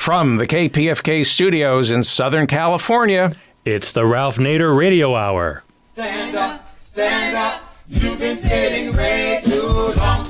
From the KPFK studios in Southern California, it's the Ralph Nader Radio Hour. Stand up, you've been sitting way too long.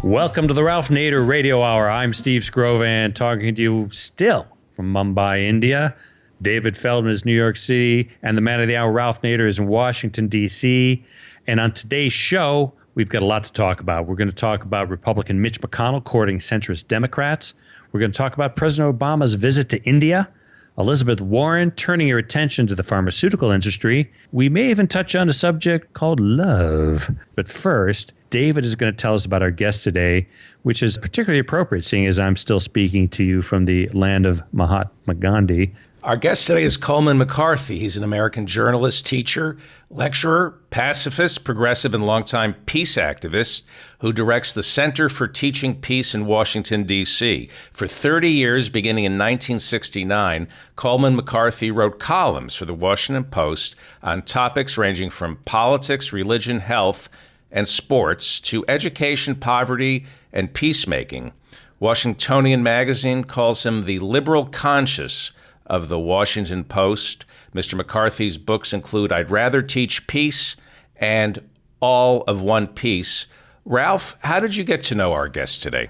Welcome to the Ralph Nader Radio Hour. I'm Steve Scrovan, talking to you still from Mumbai, India. David Feldman is New York City, and the man of the hour, Ralph Nader, is in Washington, D.C. And on today's show, we've got a lot to talk about. We're going to talk about Republican Mitch McConnell courting centrist Democrats. We're going to talk about President Obama's visit to India, Elizabeth Warren turning her attention to the pharmaceutical industry. We may even touch on a subject called love. But first, David is going to tell us about our guest today, which is particularly appropriate, seeing as I'm still speaking to you from the land of Mahatma Gandhi. Our guest today is Colman McCarthy. He's an American journalist, teacher, lecturer, pacifist, progressive, and longtime peace activist who directs the Center for Teaching Peace in Washington, D.C. For 30 years, beginning in 1969, Colman McCarthy wrote columns for the Washington Post on topics ranging from politics, religion, health, and sports to education, poverty, and peacemaking. Washingtonian Magazine calls him the liberal conscience of the Washington Post. Mr. McCarthy's books include I'd Rather Teach Peace and All of One Piece. Ralph, how did you get to know our guest today?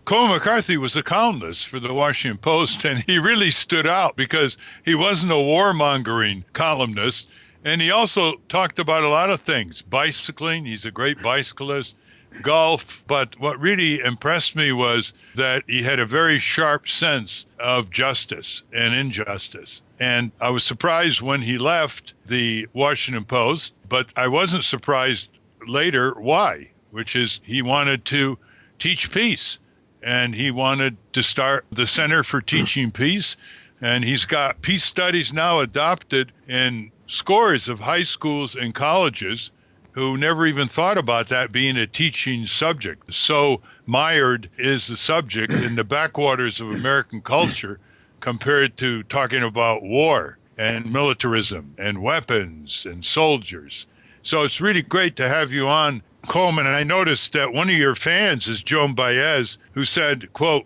Colman McCarthy was a columnist for the Washington Post, and he really stood out because he wasn't a warmongering columnist, and he also talked about a lot of things. Bicycling, he's a great bicyclist, golf, but what really impressed me was that he had a very sharp sense of justice and injustice. And I was surprised when he left the Washington Post, but I wasn't surprised later why, which is he wanted to teach peace, and he wanted to start the Center for Teaching Peace, and he's got peace studies now adopted in scores of high schools and colleges who never even thought about that being a teaching subject. So mired is the subject in the backwaters of American culture compared to talking about war and militarism and weapons and soldiers. So it's really great to have you on, Colman. And I noticed that one of your fans is Joan Baez, who said, quote,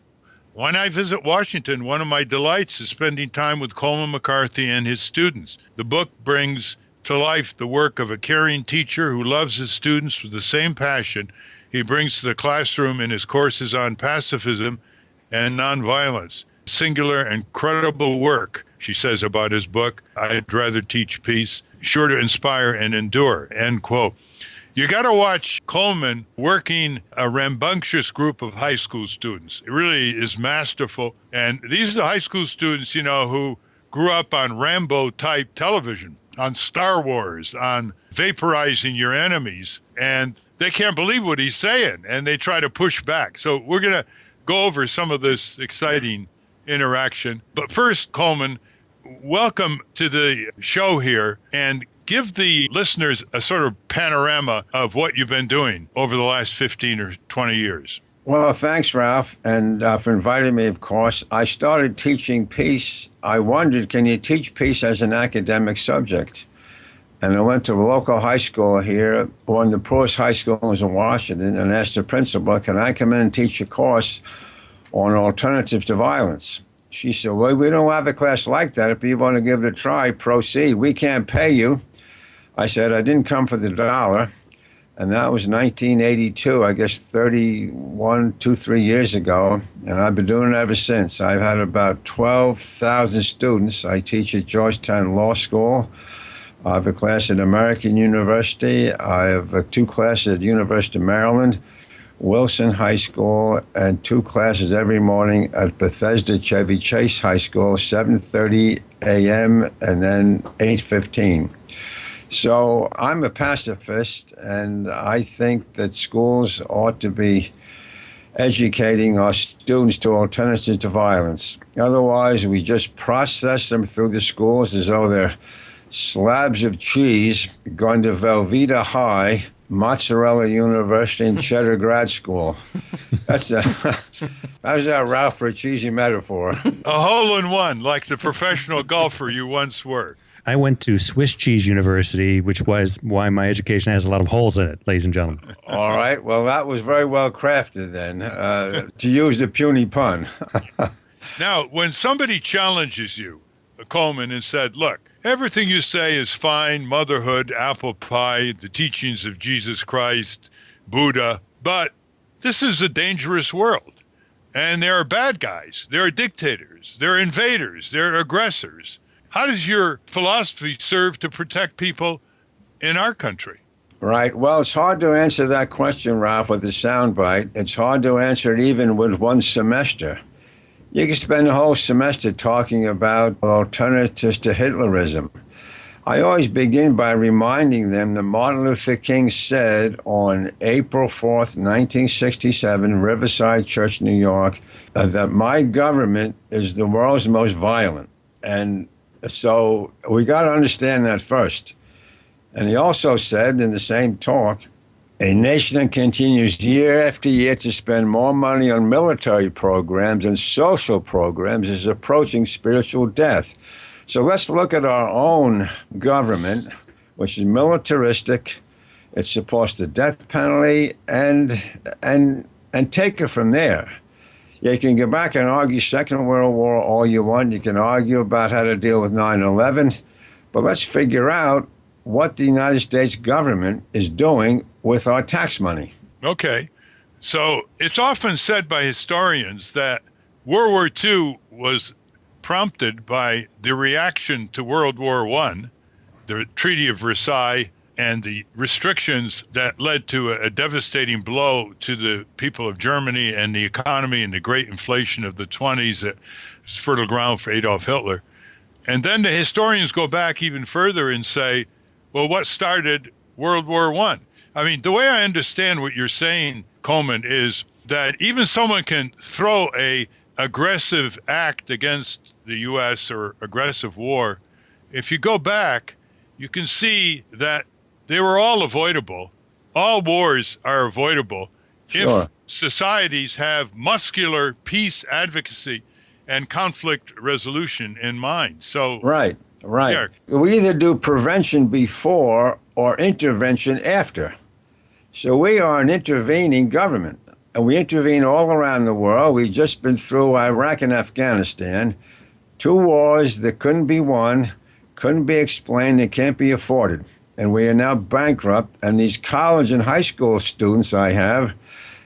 "When I visit Washington, one of my delights is spending time with Colman McCarthy and his students. The book brings to life the work of a caring teacher who loves his students with the same passion he brings to the classroom in his courses on pacifism and nonviolence. Singular and credible work," she says about his book, "I'd Rather Teach Peace, sure to inspire and endure," end quote. You got to watch Colman working a rambunctious group of high school students. It really is masterful. And these are the high school students, you know, who grew up on Rambo-type television, on Star Wars, on vaporizing your enemies, and they can't believe what he's saying, and they try to push back. So we're going to go over some of this exciting interaction. But first, Colman, welcome to the show here, and give the listeners a sort of panorama of what you've been doing over the last 15 or 20 years. Well, thanks, Ralph, and for inviting me, of course. I started teaching peace. I wondered, can you teach peace as an academic subject? And I went to a local high school here, one of the poorest high schools in Washington, and asked the principal, can I come in and teach a course on alternatives to violence? She said, well, we don't have a class like that. If you want to give it a try, proceed. We can't pay you. I said, I didn't come for the dollar. And that was 1982, I guess 3 years ago. And I've been doing it ever since. I've had about 12,000 students. I teach at Georgetown Law School. I have a class at American University. I have 2 classes at University of Maryland, Wilson High School, and 2 classes every morning at Bethesda Chevy Chase High School, 7:30 a.m. and then 8:15. So I'm a pacifist, and I think that schools ought to be educating our students to alternatives to violence. Otherwise, we just process them through the schools as though they're slabs of cheese going to Velveeta High, Mozzarella University, and Cheddar Grad School. How's that, Ralph, for a cheesy metaphor? A hole in one, like the professional golfer you once were. I went to Swiss Cheese University, which was why my education has a lot of holes in it, ladies and gentlemen. All right. Well, that was very well crafted then, to use the puny pun. Now, when somebody challenges you, Colman, and said, look, everything you say is fine, motherhood, apple pie, the teachings of Jesus Christ, Buddha, but this is a dangerous world. And there are bad guys, there are dictators, there are invaders, there are aggressors. How does your philosophy serve to protect people in our country? Right. Well, it's hard to answer that question, Ralph, with a soundbite. It's hard to answer it even with one semester. You can spend a whole semester talking about alternatives to Hitlerism. I always begin by reminding them that Martin Luther King said on April 4th, 1967, Riverside Church, New York, that my government is the world's most violent. And so we got to understand that first. And he also said in the same talk, a nation that continues year after year to spend more money on military programs and social programs is approaching spiritual death. So let's look at our own government, which is militaristic. It supports the death penalty and take it from there. You can go back and argue Second World War all you want. You can argue about how to deal with 9/11. But let's figure out what the United States government is doing with our tax money. Okay. So it's often said by historians that World War II was prompted by the reaction to World War I, the Treaty of Versailles, and the restrictions that led to a devastating blow to the people of Germany and the economy and the great inflation of the 20s that was fertile ground for Adolf Hitler. And then the historians go back even further and say, well, what started World War I? I mean, the way I understand what you're saying, Colman, is that even someone can throw a aggressive act against the U.S. or aggressive war. If you go back, you can see that they were all avoidable. All wars are avoidable Sure. if societies have muscular peace advocacy and conflict resolution in mind. So Right. Yeah. We either do prevention before or intervention after. So we are an intervening government, and we intervene all around the world. We've just been through Iraq and Afghanistan, 2 wars that couldn't be won, couldn't be explained, they can't be afforded. And we are now bankrupt, and these college and high school students I have,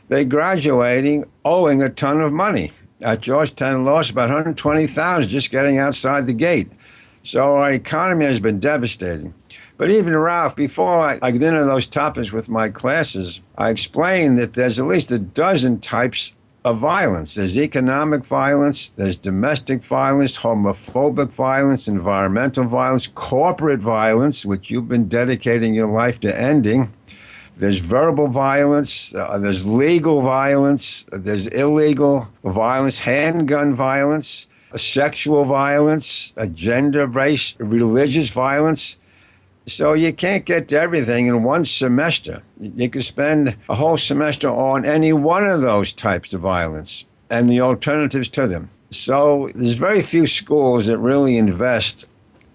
they're graduating owing a ton of money. At Georgetown lost about $120,000 just getting outside the gate. So our economy has been devastating. But even, Ralph, before I get into those topics with my classes, I explain that there's at least a dozen types of violence. There's economic violence, there's domestic violence, homophobic violence, environmental violence, corporate violence, which you've been dedicating your life to ending. There's verbal violence, there's legal violence, there's illegal violence, handgun violence, sexual violence, gender-based religious violence. So you can't get to everything in one semester. You can spend a whole semester on any one of those types of violence and the alternatives to them. So there's very few schools that really invest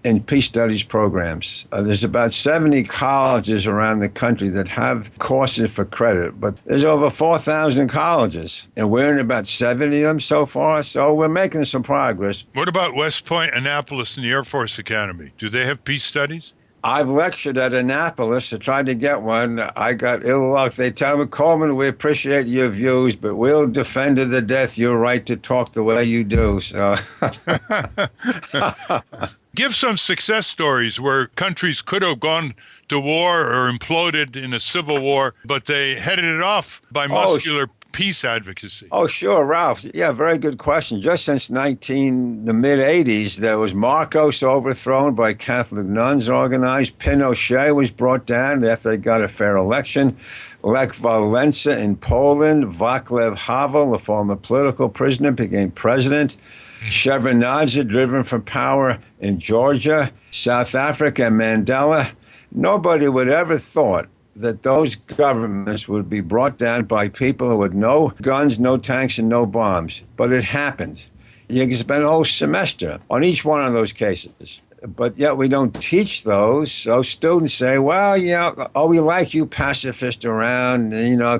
in peace studies programs. There's about 70 colleges around the country that have courses for credit, but there's over 4,000 colleges, and we're in about 70 of them so far, so we're making some progress. What about West Point, Annapolis, and the Air Force Academy? Do they have peace studies? I've lectured at Annapolis to try to get one. I got ill luck. They tell me, Colman, we appreciate your views, but we'll defend to the death your right to talk the way you do. So, give some success stories where countries could have gone to war or imploded in a civil war, but they headed it off by muscular peace advocacy. Oh, sure, Ralph. Yeah, very good question. Just since the mid-'80s, there was Marcos overthrown by Catholic nuns organized. Pinochet was brought down after they got a fair election. Lech Walesa in Poland. Václav Havel, a former political prisoner, became president. Shevardnadze driven from power in Georgia. South Africa, Mandela. Nobody would ever thought that those governments would be brought down by people who had no guns, no tanks, and no bombs. But it happened. You can spend a whole semester on each one of those cases. but yet we don't teach those. So students say, well, we like you pacifist around,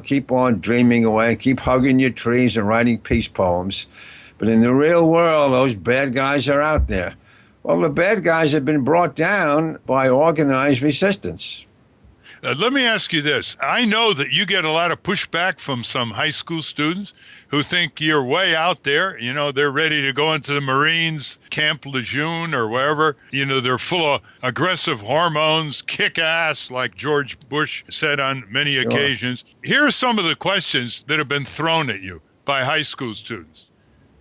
keep on dreaming away, keep hugging your trees and writing peace poems. But in the real world, those bad guys are out there. Well, the bad guys have been brought down by organized resistance. Let me ask you this. I know that you get a lot of pushback from some high school students who think you're way out there. They're ready to go into the Marines, Camp Lejeune or wherever. They're full of aggressive hormones, kick ass, like George Bush said on many occasions. Here are some of the questions that have been thrown at you by high school students.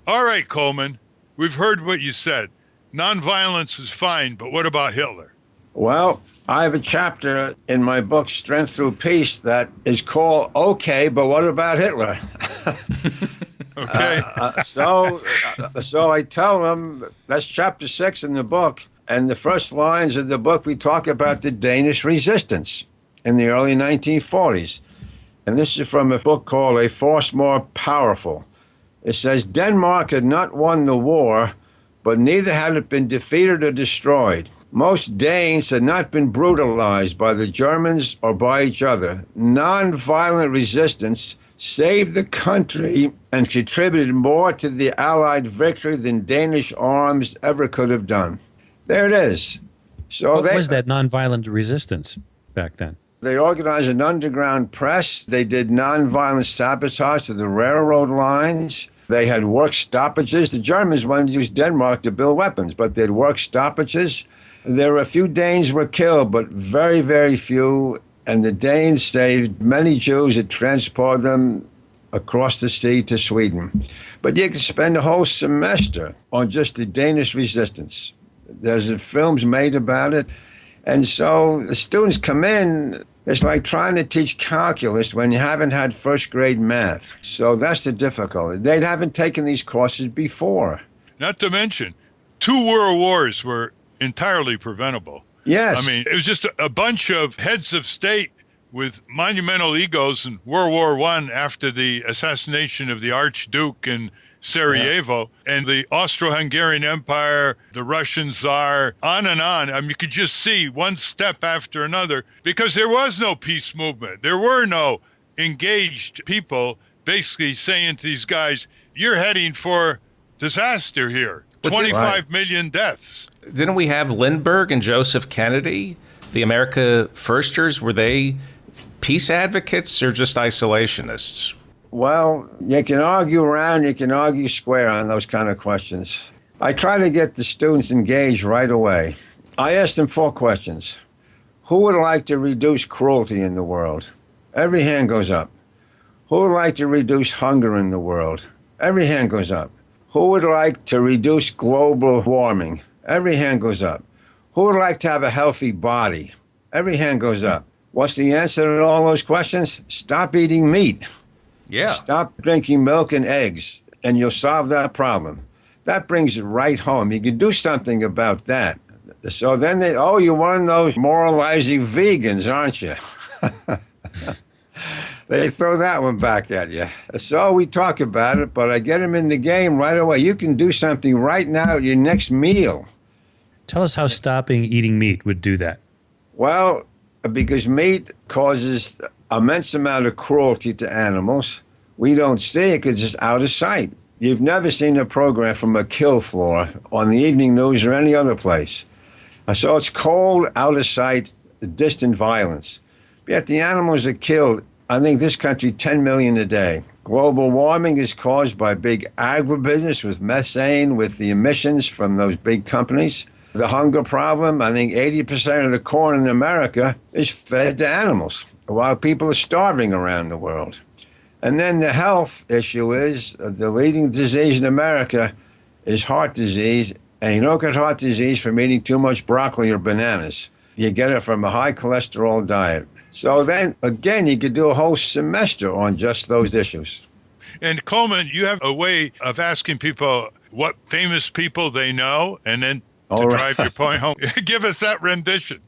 All right, Colman, we've heard what you said. Nonviolence is fine, but what about Hitler? Well, I have a chapter in my book, Strength Through Peace, that is called, Okay, but what about Hitler? Okay. So I tell them, that's chapter 6 in the book, and the first lines of the book, we talk about the Danish resistance in the early 1940s. And this is from a book called A Force More Powerful. It says, Denmark had not won the war, but neither had it been defeated or destroyed. Most Danes had not been brutalized by the Germans or by each other. Nonviolent resistance saved the country and contributed more to the Allied victory than Danish arms ever could have done. There it is. So what was that nonviolent resistance back then? They organized an underground press. They did nonviolent sabotage to the railroad lines. They had work stoppages. The Germans wanted to use Denmark to build weapons, but they had work stoppages. There were a few Danes were killed, but very, very few. And the Danes saved many Jews and transported them across the sea to Sweden. But you could spend a whole semester on just the Danish resistance. There's films made about it. And so the students come in, it's like trying to teach calculus when you haven't had first grade math. So that's the difficulty. They haven't taken these courses before. Not to mention, 2 world wars were entirely preventable. Yes. I mean, it was just a bunch of heads of state with monumental egos in World War I after the assassination of the Archduke in Sarajevo, and the Austro-Hungarian Empire, the Russian Tsar, on and on. I mean, you could just see one step after another because there was no peace movement. There were no engaged people basically saying to these guys, you're heading for disaster here. 25 million deaths. Didn't we have Lindbergh and Joseph Kennedy? The America Firsters, were they peace advocates or just isolationists? Well, you can argue around, you can argue square on those kind of questions. I try to get the students engaged right away. I ask them 4 questions. Who would like to reduce cruelty in the world? Every hand goes up. Who would like to reduce hunger in the world? Every hand goes up. Who would like to reduce global warming? Every hand goes up. Who would like to have a healthy body? Every hand goes up. What's the answer to all those questions? Stop eating meat. Yeah. Stop drinking milk and eggs, and you'll solve that problem. That brings it right home. You can do something about that. So then you're one of those moralizing vegans, aren't you? They throw that one back at you. So we talk about it, but I get them in the game right away. You can do something right now at your next meal. Tell us how stopping eating meat would do that. Well, because meat causes immense amount of cruelty to animals. We don't see it because it's out of sight. You've never seen a program from a kill floor on the evening news or any other place. So it's cold, out of sight, distant violence. Yet the animals are killed. I think this country, 10 million a day. Global warming is caused by big agribusiness with methane, with the emissions from those big companies. The hunger problem, I think 80% of the corn in America is fed to animals, while people are starving around the world. And then the health issue is the leading disease in America is heart disease, and you don't get heart disease from eating too much broccoli or bananas. You get it from a high cholesterol diet. So then, again, you could do a whole semester on just those issues. And Colman, you have a way of asking people what famous people they know, and then to drive your point home. Give us that rendition.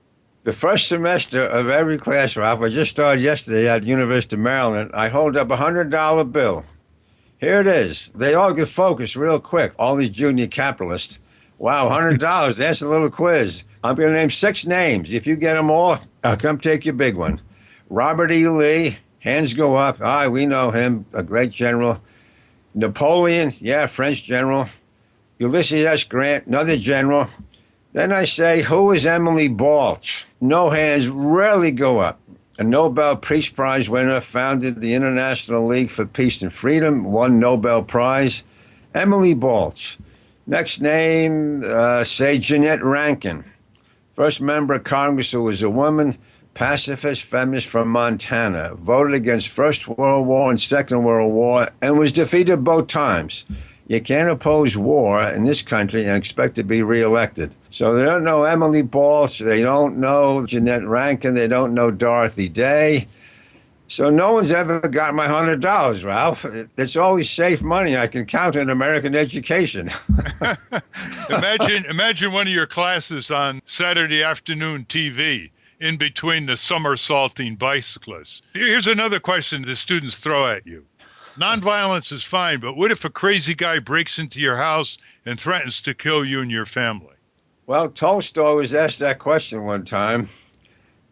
The first semester of every class, Ralph, I just started yesterday at the University of Maryland. I hold up a $100 bill. Here it is. They all get focused real quick, all these junior capitalists. Wow, $100. That's a little quiz. I'm going to name 6 names. If you get them all, I'll come take your big one. Robert E. Lee, hands go up. We know him, a great general. Napoleon, French general. Ulysses S. Grant, another general. Then I say, who is Emily Balch? No hands rarely go up. A Nobel Peace Prize winner, founded the International League for Peace and Freedom, won Nobel Prize. Emily Balch. Next name, say Jeanette Rankin. First member of Congress who was a woman, pacifist feminist from Montana, voted against First World War and Second World War, and was defeated both times. You can't oppose war in this country and expect to be reelected. So they don't know Emily Balch, they don't know Jeanette Rankin, they don't know Dorothy Day. So no one's ever got my $100, Ralph. It's always safe money. I can count on American education. Imagine one of your classes on Saturday afternoon TV in between the somersaulting bicyclists. Here's another question the students throw at you. Nonviolence is fine, but what if a crazy guy breaks into your house and threatens to kill you and your family? Well, Tolstoy was asked that question one time,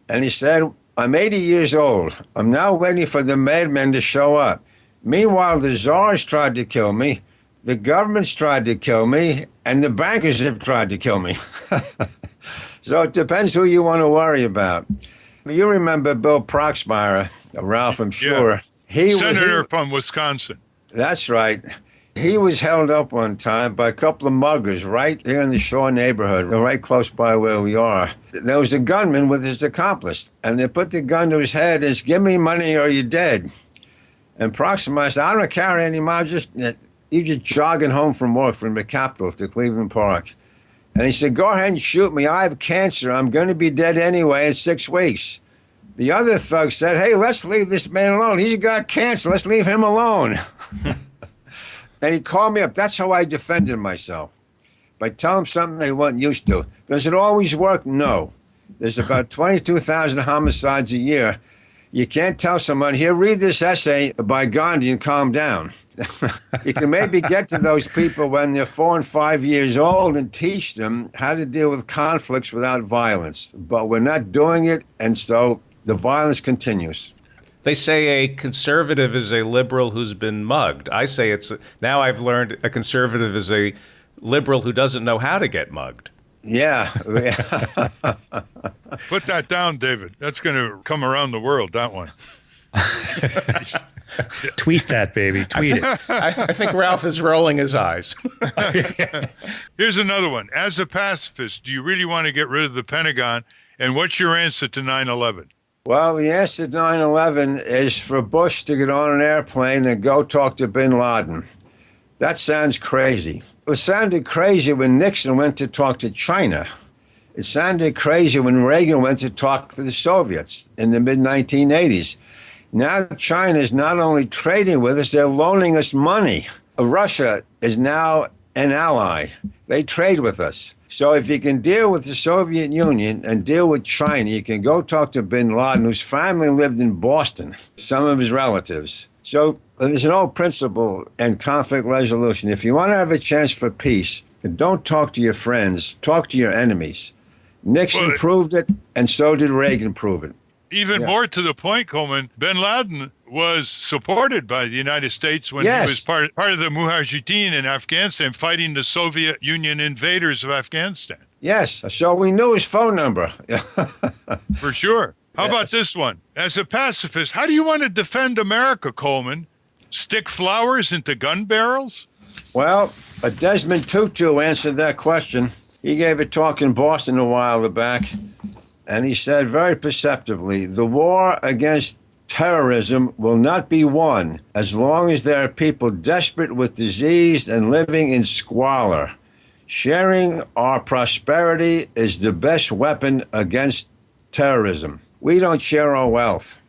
and he said, I'm 80 years old. I'm now waiting for the madmen to show up. Meanwhile, the czars tried to kill me, the governments tried to kill me, and the bankers have tried to kill me. So it depends who you want to worry about. You remember Bill Proxmire, Ralph, I'm sure. Yeah. Senator from Wisconsin. That's right. He was held up one time by a couple of muggers right here in the Shore neighborhood, right close by where we are. There was a gunman with his accomplice, and they put the gun to his head and said, give me money or you're dead. And Proxima said, I don't carry any money, you're just jogging home from work from the Capitol to Cleveland Park. And he said, go ahead and shoot me. I have cancer. I'm going to be dead anyway in 6 weeks. The other thug said, hey, let's leave this man alone. He's got cancer. Let's leave him alone. And he called me up. That's how I defended myself, by telling him something they weren't used to. Does it always work? No. There's about 22,000 homicides a year. You can't tell someone, here, read this essay by Gandhi and calm down. You can maybe get to those people when they're 4 and 5 years old and teach them how to deal with conflicts without violence. But we're not doing it, and so the violence continues. They say a conservative is a liberal who's been mugged. I say now I've learned a conservative is a liberal who doesn't know how to get mugged. Yeah. Put that down, David. That's going to come around the world, that one. Tweet that, baby. Tweet it. I think Ralph is rolling his eyes. Here's another one. As a pacifist, do you really want to get rid of the Pentagon? And what's your answer to 9/11? Well, the answer to 9/11 is for Bush to get on an airplane and go talk to bin Laden. That sounds crazy. It sounded crazy when Nixon went to talk to China. It sounded crazy when Reagan went to talk to the Soviets in the mid-1980s. Now China is not only trading with us, they're loaning us money. Russia is now an ally. They trade with us. So if you can deal with the Soviet Union and deal with China, you can go talk to bin Laden, whose family lived in Boston, some of his relatives. So there's an old principle in conflict resolution. If you want to have a chance for peace, don't talk to your friends, talk to your enemies. Nixon proved it, and so did Reagan prove it. Even more to the point, Colman, bin Laden was supported by the United States when he was part of the Mujahideen in Afghanistan, fighting the Soviet Union invaders of Afghanistan. Yes, so we knew his phone number. For sure. How about this one? As a pacifist, how do you want to defend America, Colman? Stick flowers into gun barrels? Well, Desmond Tutu answered that question. He gave a talk in Boston a while back, and he said very perceptively, the war against terrorism will not be won as long as there are people desperate with disease and living in squalor. Sharing our prosperity is the best weapon against terrorism. We don't share our wealth.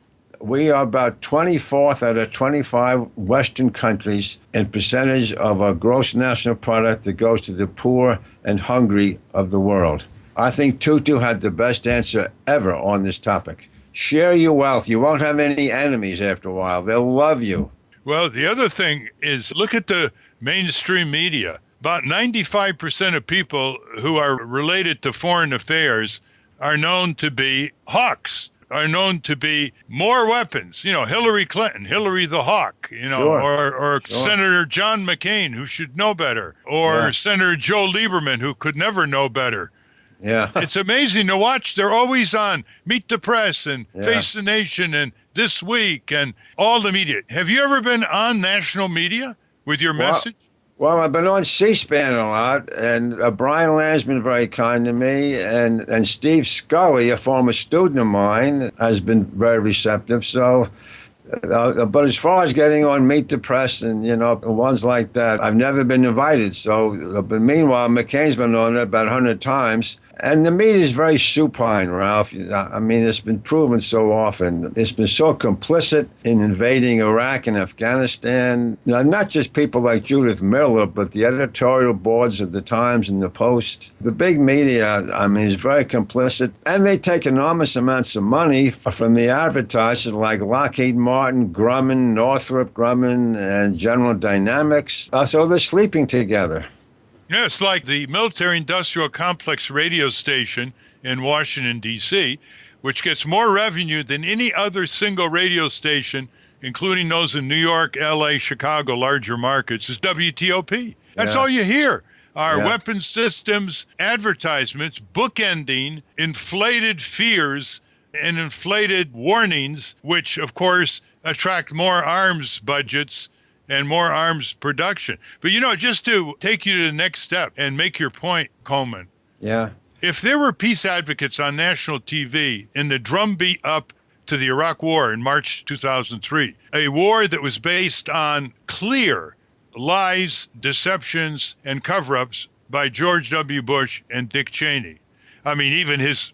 We are about 24th out of 25 Western countries in percentage of our gross national product that goes to the poor and hungry of the world. I think Tutu had the best answer ever on this topic. Share your wealth. You won't have any enemies after a while. They'll love you. Well, the other thing is look at the mainstream media. about 95% of people who are related to foreign affairs are known to be hawks, are known to be more weapons. You know, Hillary Clinton, Hillary the Hawk, you know, Sure. or Sure. Senator John McCain, who should know better, or Yeah. Senator Joe Lieberman, who could never know better. Yeah. It's amazing to watch. They're always on Meet the Press and Yeah. Face the Nation and This Week and all the media. Have you ever been on national media with your message? Well, I've been on C-SPAN a lot, and Brian Lamb's been very kind to me, and Steve Scully, a former student of mine, has been very receptive. So, but as far as getting on Meet the Press and, you know, ones like that, I've never been invited. So, but meanwhile, McCain's been on it about 100 times. And the media is very supine, Ralph. I mean, it's been proven so often. It's been so complicit in invading Iraq and Afghanistan. Now, not just people like Judith Miller, but the editorial boards of the Times and the Post. The big media, I mean, is very complicit. And they take enormous amounts of money from the advertisers like Lockheed Martin, Grumman, Northrop Grumman, and General Dynamics. So they're sleeping together. Yeah, it's like the military-industrial complex radio station in Washington, D.C., which gets more revenue than any other single radio station, including those in New York, L.A., Chicago, larger markets, is WTOP. That's all you hear are weapons systems advertisements, bookending inflated fears and inflated warnings, which, of course, attract more arms budgets and more arms production. But, you know, just to take you to the next step and make your point, Colman. Yeah. If there were peace advocates on national TV in the drumbeat up to the Iraq War in March 2003, a war that was based on clear lies, deceptions, and cover-ups by George W. Bush and Dick Cheney. I mean, even his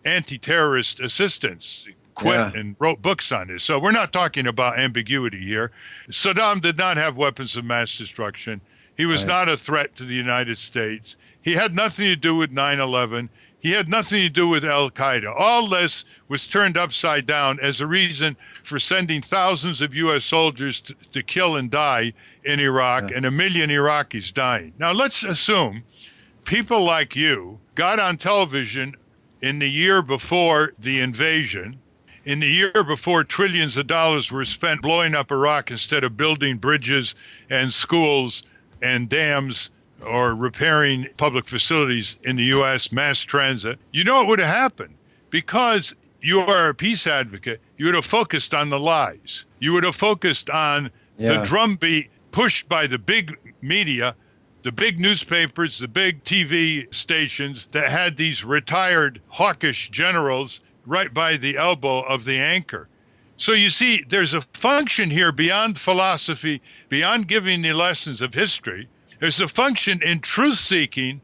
anti-terrorist assistants quit and wrote books on this. So we're not talking about ambiguity here. Saddam did not have weapons of mass destruction. He was not a threat to the United States. He had nothing to do with 9/11. He had nothing to do with Al-Qaeda. All this was turned upside down as a reason for sending thousands of U.S. soldiers to kill and die in Iraq, and 1 million Iraqis dying. Now, let's assume people like you got on television in the year before the invasion, in the year before trillions of dollars were spent blowing up Iraq instead of building bridges and schools and dams or repairing public facilities in the U.S., mass transit. You know what would have happened? Because you are a peace advocate, you would have focused on the lies. You would have focused on the drumbeat pushed by the big media, the big newspapers, the big TV stations that had these retired hawkish generals right by the elbow of the anchor. So you see, there's a function here beyond philosophy, beyond giving the lessons of history. There's a function in truth-seeking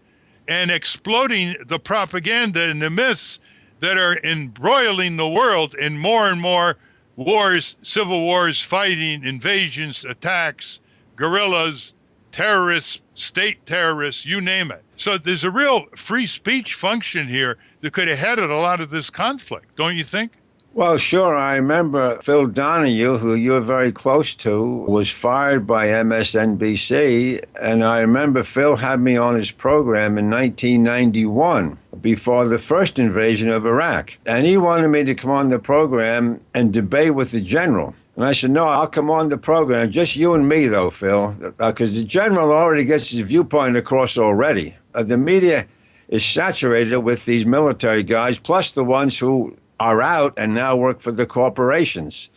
and exploding the propaganda and the myths that are embroiling the world in more and more wars, civil wars, fighting, invasions, attacks, guerrillas, terrorists, state terrorists, you name it. So there's a real free speech function here that could have headed a lot of this conflict, don't you think? Well, sure. I remember Phil Donahue, who you're very close to, was fired by MSNBC. And I remember Phil had me on his program in 1991, before the first invasion of Iraq. And he wanted me to come on the program and debate with the general. And I said, no, I'll come on the program, just you and me, though, Phil, because the general already gets his viewpoint across already. The media is saturated with these military guys, plus the ones who are out and now work for the corporations.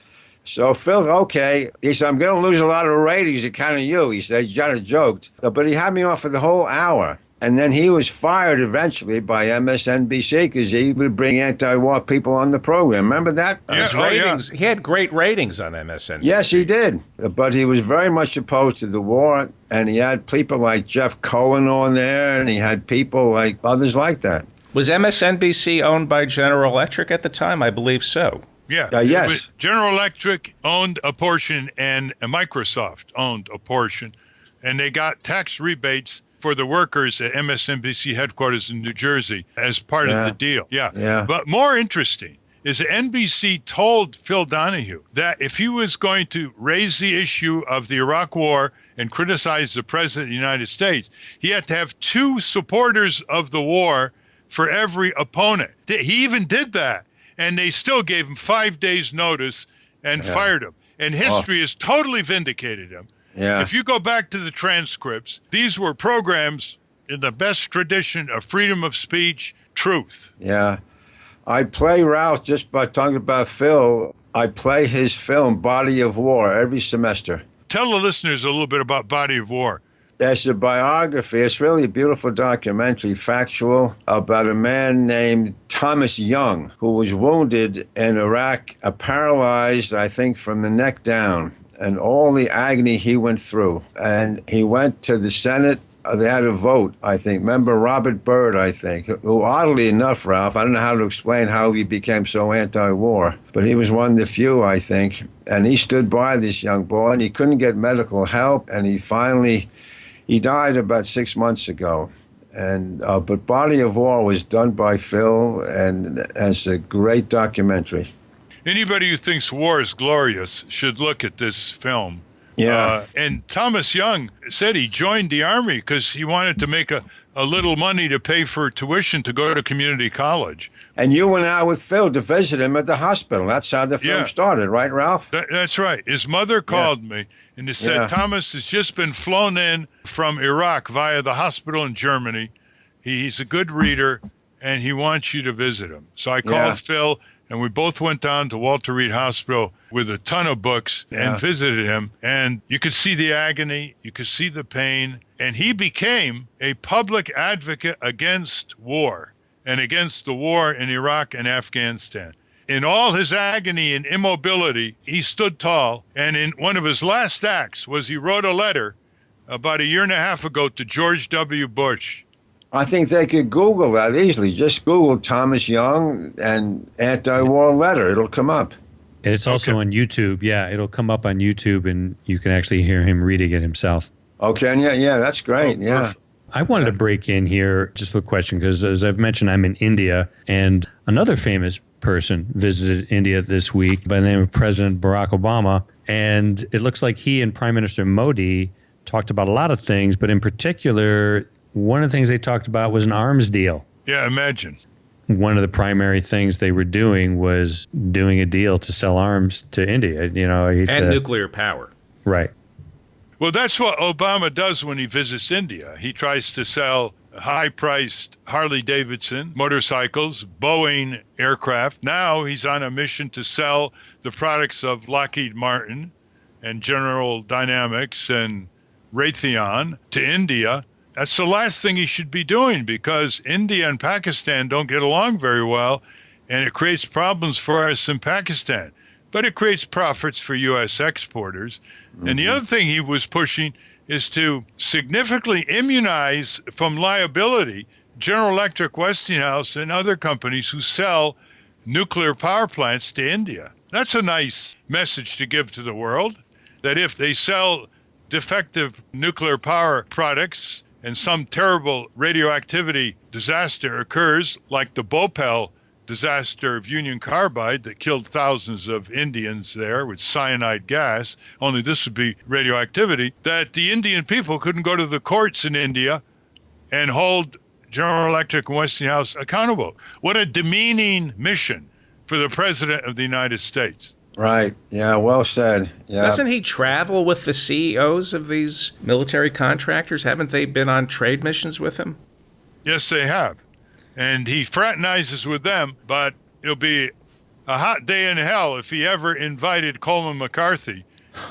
So Phil, okay, he said, I'm going to lose a lot of ratings account of you. He said, he kind of joked. But he had me on for the whole hour. And then he was fired eventually by MSNBC because he would bring anti-war people on the program. Remember that? His ratings. He had great ratings on MSNBC. Yes, he did. But he was very much opposed to the war. And he had people like Jeff Cohen on there. And he had people like others like that. Was MSNBC owned by General Electric at the time? I believe so. Yeah. Yes. General Electric owned a portion and Microsoft owned a portion. And they got tax rebates for the workers at MSNBC headquarters in New Jersey as part of the deal. Yeah. But more interesting is NBC told Phil Donahue that if he was going to raise the issue of the Iraq War and criticize the President of the United States, he had to have 2 supporters of the war for every opponent. He even did that, and they still gave him 5 days' notice and fired him. And history has totally vindicated him. Yeah. If you go back to the transcripts, these were programs in the best tradition of freedom of speech, truth. Yeah. I play Ralph, just by talking about Phil, I play his film, Body of War, every semester. Tell the listeners a little bit about Body of War. It's a biography. It's really a beautiful documentary, factual, about a man named Thomas Young, who was wounded in Iraq, paralyzed, I think, from the neck down, and all the agony he went through. And he went to the Senate. They had a vote, I think. Remember Robert Byrd, I think, who, oddly enough, Ralph, I don't know how to explain how he became so anti-war, but he was one of the few, I think. And he stood by this young boy, and he couldn't get medical help, and he died about 6 months ago. And but Body of War was done by Phil, and it's a great documentary. Anybody who thinks war is glorious should look at this film. Yeah. And Thomas Young said he joined the Army because he wanted to make a little money to pay for tuition to go to community college. And you went out with Phil to visit him at the hospital. That's how the film started, right, Ralph? That's right. His mother called me and they said, Thomas has just been flown in from Iraq via the hospital in Germany. He's a good reader, and he wants you to visit him. So I called Phil, and we both went down to Walter Reed Hospital with a ton of books and visited him. And you could see the agony, you could see the pain, and he became a public advocate against war and against the war in Iraq and Afghanistan. In all his agony and immobility, he stood tall. And in one of his last acts was he wrote a letter about 1.5 years ago to George W. Bush. I think they could Google that easily. Just Google Thomas Young and anti-war letter. It'll come up. And it's also on YouTube. Yeah, it'll come up on YouTube, and you can actually hear him reading it himself. Okay, and yeah, that's great. Perfect. I wanted to break in here just with a question because, as I've mentioned, I'm in India, and another famous person visited India this week by the name of President Barack Obama, and it looks like he and Prime Minister Modi talked about a lot of things, but in particular, one of the things they talked about was an arms deal. Yeah, imagine. One of the primary things they were doing was doing a deal to sell arms to India. And nuclear power. Right. Well, that's what Obama does when he visits India. He tries to sell high-priced Harley-Davidson motorcycles, Boeing aircraft. Now he's on a mission to sell the products of Lockheed Martin and General Dynamics and Raytheon to India. That's the last thing he should be doing because India and Pakistan don't get along very well, and it creates problems for us in Pakistan. But it creates profits for U.S. exporters. Mm-hmm. And the other thing he was pushing is to significantly immunize from liability General Electric, Westinghouse, and other companies who sell nuclear power plants to India. That's a nice message to give to the world, that if they sell defective nuclear power products and some terrible radioactivity disaster occurs, like the Bhopal disaster of Union Carbide that killed thousands of Indians there with cyanide gas, only this would be radioactivity, that the Indian people couldn't go to the courts in India and hold General Electric and Westinghouse accountable. What a demeaning mission for the President of the United States. Right. Yeah, well said. Yeah. Doesn't he travel with the CEOs of these military contractors? Haven't they been on trade missions with him? Yes, they have. And he fraternizes with them, but it'll be a hot day in hell if he ever invited Colman McCarthy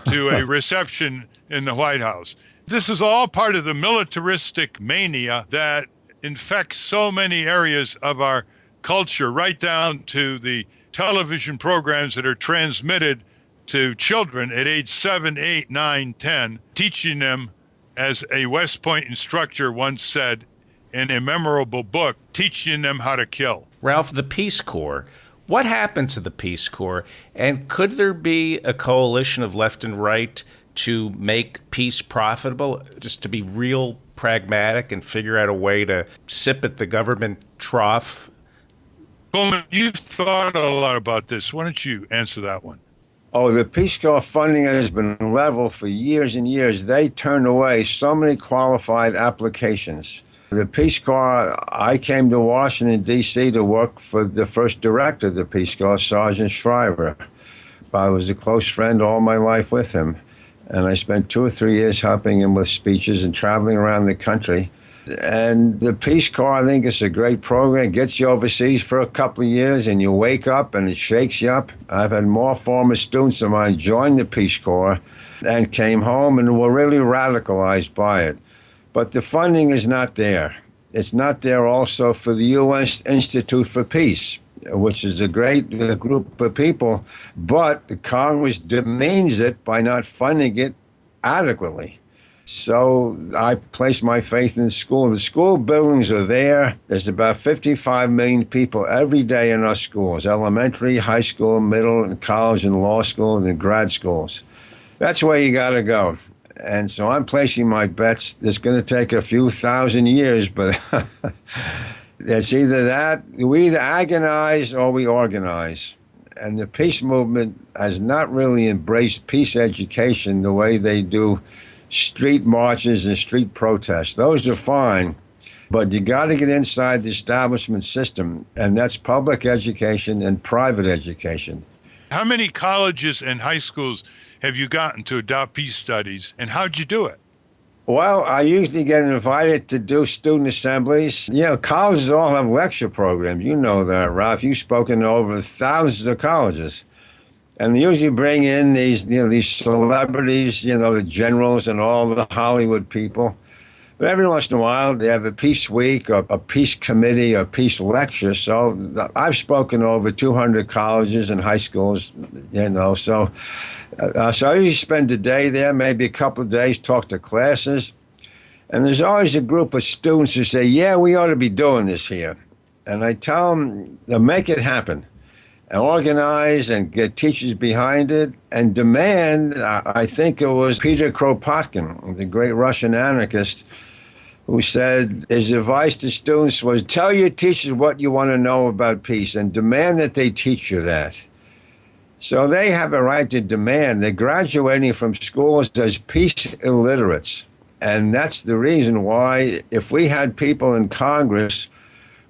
to a reception in the White House. This is all part of the militaristic mania that infects so many areas of our culture, right down to the television programs that are transmitted to children at age 7, 8, 9, 10, teaching them, as a West Point instructor once said in a memorable book, teaching them how to kill. Ralph, the Peace Corps. What happened to the Peace Corps? And could there be a coalition of left and right to make peace profitable, just to be real pragmatic and figure out a way to sip at the government trough Colman, you've thought a lot about this. Why don't you answer that one? Oh, the Peace Corps funding has been level for years and years. They turned away so many qualified applications. The Peace Corps, I came to Washington, D.C. to work for the first director of the Peace Corps, Sergeant Shriver. I was a close friend all my life with him, and I spent 2 or 3 years helping him with speeches and traveling around the country. And the Peace Corps, I think, is a great program. It gets you overseas for a couple of years, and you wake up, and it shakes you up. I've had more former students of mine join the Peace Corps and came home and were really radicalized by it. But the funding is not there. It's not there also for the U.S. Institute for Peace, which is a great group of people, but the Congress demeans it by not funding it adequately. So I place my faith in the school. The school buildings are there. There's about 55 million people every day in our schools, elementary, high school, middle, and college, and law school, and grad schools. That's where you got to go. And so I'm placing my bets. It's going to take a few thousand years, but it's either that, we either agonize or we organize. And the peace movement has not really embraced peace education the way they do street marches and street protests. Those are fine, but you got to get inside the establishment system, and that's public education and private education. How many colleges and high schools have you gotten to adopt peace studies, and how'd you do it? Well, I usually get invited to do student assemblies. You know, colleges all have lecture programs. You know that, Ralph. You've spoken to over thousands of colleges. And they usually bring in these celebrities, the generals and all the Hollywood people. But every once in a while, they have a peace week or a peace committee or peace lecture. So I've spoken to over 200 colleges and high schools, So I usually spend a day there, maybe a couple of days, talk to classes. And there's always a group of students who say, yeah, we ought to be doing this here. And I tell them to make it happen. And organize and get teachers behind it and demand. I think it was Peter Kropotkin, the great Russian anarchist, who said his advice to students was, tell your teachers what you want to know about peace and demand that they teach you that. So they have a right to demand. They're graduating from schools as peace illiterates. And that's the reason why, if we had people in Congress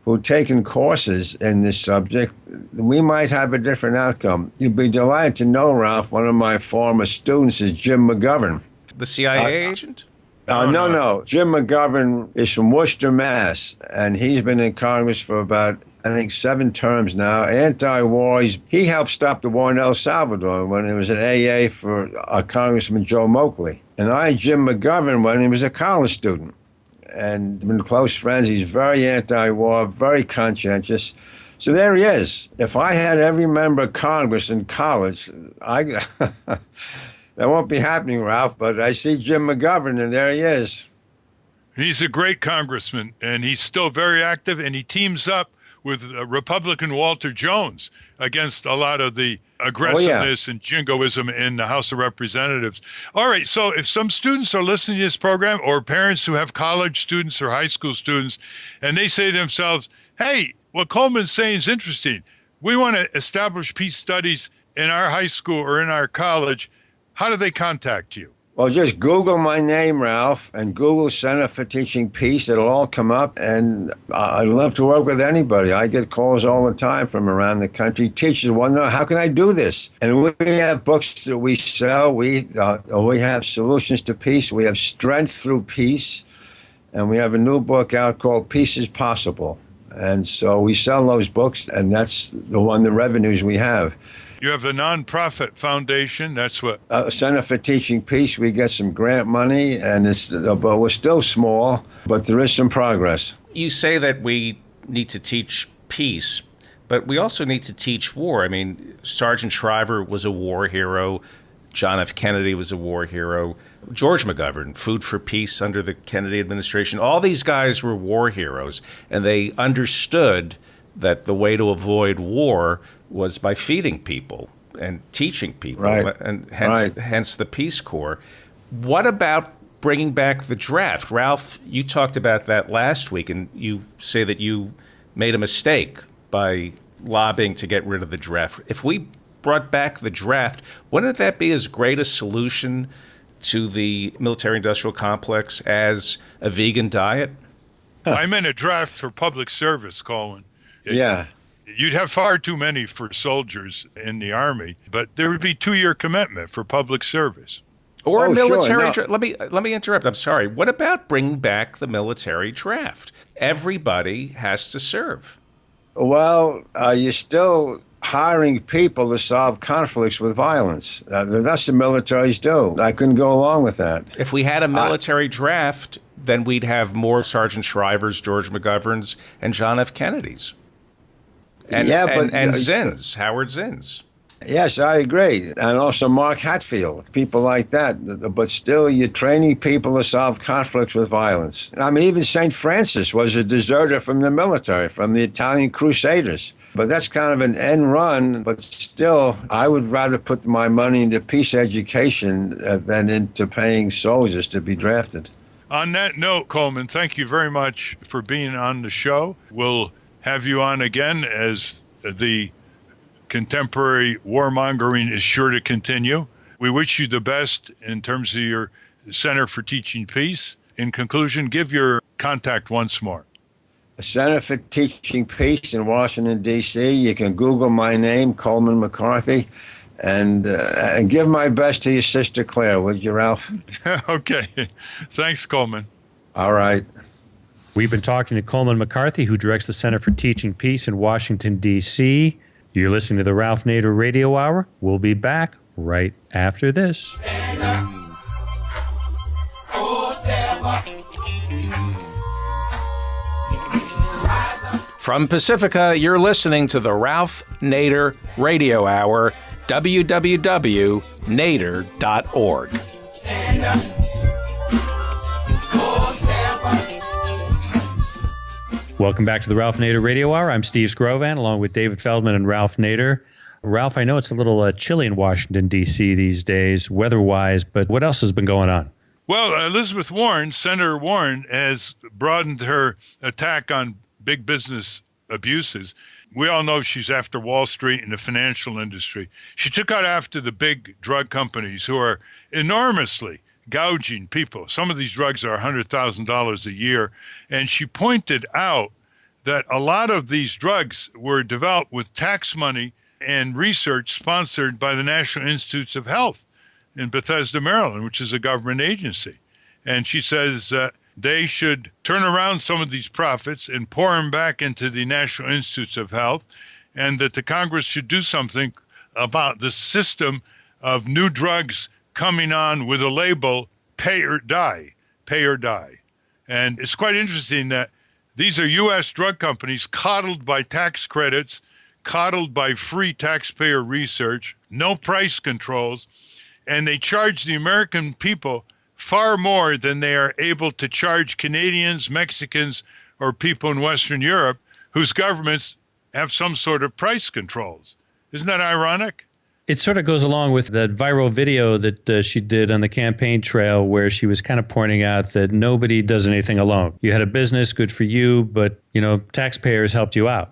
who've taken courses in this subject, we might have a different outcome. You'd be delighted to know, Ralph, one of my former students is Jim McGovern. The CIA agent? No. Jim McGovern is from Worcester, Mass., and he's been in Congress for about, I think, 7 terms now. Anti-war, he helped stop the war in El Salvador when he was an AA for Congressman Joe Moakley. And I had Jim McGovern when he was a college student. And been close friends. He's very anti-war, very conscientious. So there he is. If I had every member of Congress in college, that won't be happening, Ralph, but I see Jim McGovern, and there he is. He's a great congressman, and he's still very active, and he teams up with Republican Walter Jones against a lot of the aggressiveness and jingoism in the House of Representatives. All right, so if some students are listening to this program, or parents who have college students or high school students, and they say to themselves, hey, what Colman's saying is interesting. We want to establish peace studies in our high school or in our college. How do they contact you? Well, just Google my name, Ralph, and Google Center for Teaching Peace. It'll all come up, and I'd love to work with anybody. I get calls all the time from around the country. Teachers want to know, how can I do this? And we have books that we sell. We have Solutions to Peace. We have Strength Through Peace, and we have a new book out called Peace is Possible. And so we sell those books, and that's the revenues we have. You have the nonprofit foundation. That's what? Center for Teaching Peace. We get some grant money, and but we're still small, but there is some progress. You say that we need to teach peace, but we also need to teach war. I mean, Sergeant Shriver was a war hero. John F. Kennedy was a war hero. George McGovern, Food for Peace under the Kennedy administration. All these guys were war heroes, and they understood that the way to avoid war was by feeding people and teaching people, right. And hence the Peace Corps. What about bringing back the draft? Ralph, you talked about that last week, and you say that you made a mistake by lobbying to get rid of the draft. If we brought back the draft, wouldn't that be as great a solution to the military-industrial complex as a vegan diet? I meant a draft for public service, Colin. Yeah. You'd have far too many for soldiers in the Army, but there would be 2-year commitment for public service. Or Oh, military. sure, no. Let me interrupt. I'm sorry. What about bringing back the military draft? Everybody has to serve. Well, you're still hiring people to solve conflicts with violence. That's what militaries do. I couldn't go along with that. If we had a military draft, then we'd have more Sergeant Shrivers, George McGoverns, and John F. Kennedys. And Zinns, Howard Zinns. Yes, I agree. And also Mark Hatfield, people like that. But still, you're training people to solve conflicts with violence. I mean, even St. Francis was a deserter from the military, from the Italian Crusaders. But that's kind of an end run. But still, I would rather put my money into peace education than into paying soldiers to be drafted. On that note, Coleman, thank you very much for being on the show. We'll have you on again as the contemporary warmongering is sure to continue. We wish you the best in terms of your Center for Teaching Peace. In conclusion, give your contact once more. Center for Teaching Peace in Washington, D.C. You can Google my name, Colman McCarthy, and give my best to your sister Claire, would you, Ralph? Okay. Thanks, Coleman. All right. We've been talking to Colman McCarthy, who directs the Center for Teaching Peace in Washington, D.C. You're listening to the Ralph Nader Radio Hour. We'll be back right after this. Stand up. Oh, stand up. Rise up. From Pacifica, you're listening to the Ralph Nader Radio Hour, www.nader.org. Stand up. Oh, stand up. Welcome back to the Ralph Nader Radio Hour. I'm Steve Scrovan, along with David Feldman and Ralph Nader. Ralph, I know it's a little chilly in Washington, D.C. these days, weather-wise, but what else has been going on? Well, Elizabeth Warren, Senator Warren, has broadened her attack on big business abuses. We all know she's after Wall Street and the financial industry. She took out after the big drug companies who are enormously gouging people. Some of these drugs are $100,000 a year. And she pointed out that a lot of these drugs were developed with tax money and research sponsored by the National Institutes of Health in Bethesda, Maryland, which is a government agency. And she says they should turn around some of these profits and pour them back into the National Institutes of Health, and that the Congress should do something about the system of new drugs coming on with a label, pay or die, pay or die. And it's quite interesting that these are U.S. drug companies coddled by tax credits, coddled by free taxpayer research, no price controls, and they charge the American people far more than they are able to charge Canadians, Mexicans, or people in Western Europe whose governments have some sort of price controls. Isn't that ironic? It sort of goes along with that viral video that she did on the campaign trail where she was kind of pointing out that nobody does anything alone. You had a business, good for you, but, taxpayers helped you out.